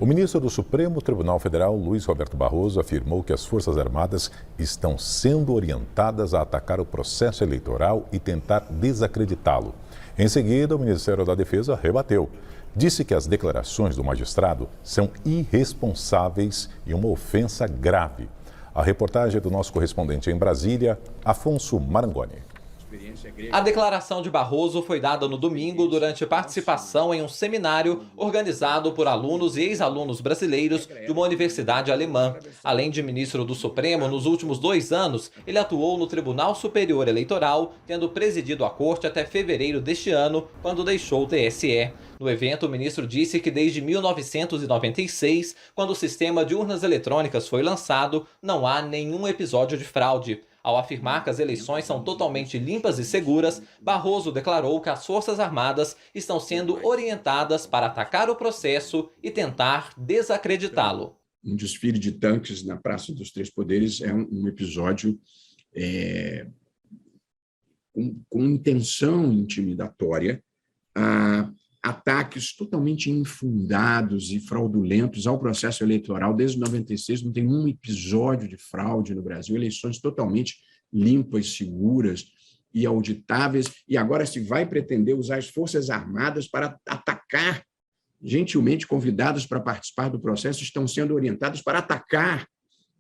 O ministro do Supremo Tribunal Federal, Luiz Roberto Barroso, afirmou que as Forças Armadas estão sendo orientadas a atacar o processo eleitoral e tentar desacreditá-lo. Em seguida, o Ministério da Defesa rebateu. Disse que as declarações do magistrado são irresponsáveis e uma ofensa grave. A reportagem é do nosso correspondente em Brasília, Afonso Marangoni. A declaração de Barroso foi dada no domingo durante participação em um seminário organizado por alunos e ex-alunos brasileiros de uma universidade alemã. Além de ministro do Supremo, nos últimos 2 anos, ele atuou no Tribunal Superior Eleitoral, tendo presidido a corte até fevereiro deste ano, quando deixou o TSE. No evento, o ministro disse que desde 1996, quando o sistema de urnas eletrônicas foi lançado, não há nenhum episódio de fraude. Ao afirmar que as eleições são totalmente limpas e seguras, Barroso declarou que as Forças Armadas estão sendo orientadas para atacar o processo e tentar desacreditá-lo. Um desfile de tanques na Praça dos Três Poderes é um episódio com intenção intimidatória a ataques totalmente infundados e fraudulentos ao processo eleitoral. Desde 96 não tem um episódio de fraude no Brasil, eleições totalmente limpas, seguras e auditáveis, e agora se vai pretender usar as Forças Armadas para atacar. Gentilmente convidados para participar do processo estão sendo orientados para atacar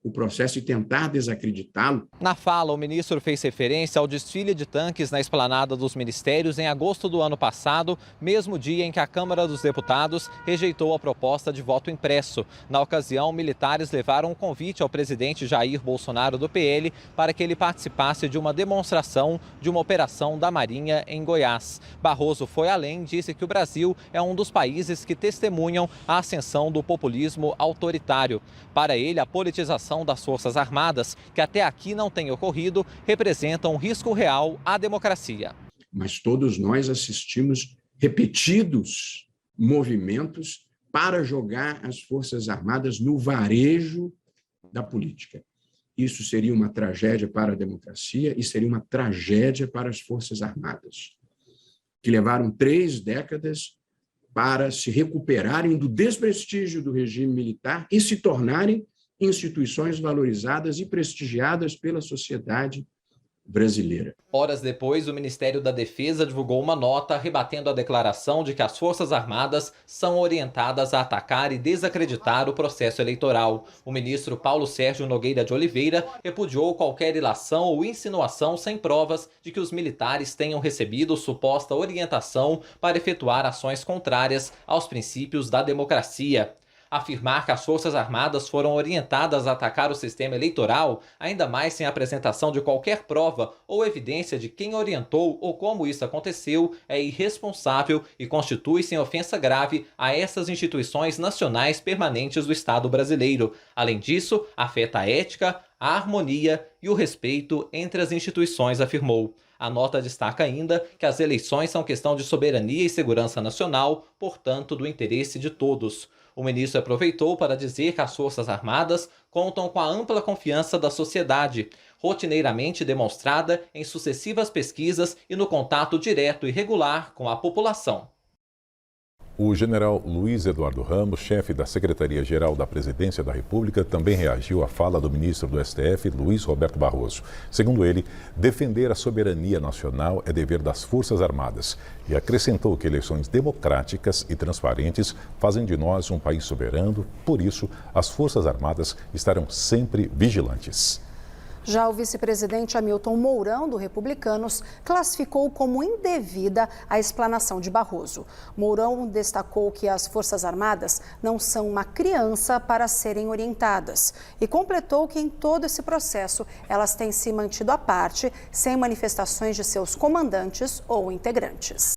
o processo e tentar desacreditá-lo. Na fala, o ministro fez referência ao desfile de tanques na esplanada dos ministérios em agosto do ano passado, mesmo dia em que a Câmara dos Deputados rejeitou a proposta de voto impresso. Na ocasião, militares levaram um convite ao presidente Jair Bolsonaro do PL para que ele participasse de uma demonstração de uma operação da Marinha em Goiás. Barroso foi além, disse que o Brasil é um dos países que testemunham a ascensão do populismo autoritário. Para ele, a politização das Forças Armadas, que até aqui não tem ocorrido, representa um risco real à democracia. Mas todos nós assistimos repetidos movimentos para jogar as Forças Armadas no varejo da política. Isso seria uma tragédia para a democracia e seria uma tragédia para as Forças Armadas, que levaram 3 décadas para se recuperarem do desprestígio do regime militar e se tornarem instituições valorizadas e prestigiadas pela sociedade brasileira. Horas depois, o Ministério da Defesa divulgou uma nota rebatendo a declaração de que as Forças Armadas são orientadas a atacar e desacreditar o processo eleitoral. O ministro Paulo Sérgio Nogueira de Oliveira repudiou qualquer ilação ou insinuação sem provas de que os militares tenham recebido suposta orientação para efetuar ações contrárias aos princípios da democracia. Afirmar que as Forças Armadas foram orientadas a atacar o sistema eleitoral, ainda mais sem apresentação de qualquer prova ou evidência de quem orientou ou como isso aconteceu, é irresponsável e constitui-se em ofensa grave a essas instituições nacionais permanentes do Estado brasileiro. Além disso, afeta a ética, a harmonia e o respeito entre as instituições, afirmou. A nota destaca ainda que as eleições são questão de soberania e segurança nacional, portanto, do interesse de todos. O ministro aproveitou para dizer que as Forças Armadas contam com a ampla confiança da sociedade, rotineiramente demonstrada em sucessivas pesquisas e no contato direto e regular com a população. O general Luiz Eduardo Ramos, chefe da Secretaria-Geral da Presidência da República, também reagiu à fala do ministro do STF, Luiz Roberto Barroso. Segundo ele, defender a soberania nacional é dever das Forças Armadas e acrescentou que eleições democráticas e transparentes fazem de nós um país soberano, por isso as Forças Armadas estarão sempre vigilantes. Já o vice-presidente Hamilton Mourão, do Republicanos, classificou como indevida a explanação de Barroso. Mourão destacou que as Forças Armadas não são uma criança para serem orientadas e completou que em todo esse processo elas têm se mantido à parte, sem manifestações de seus comandantes ou integrantes.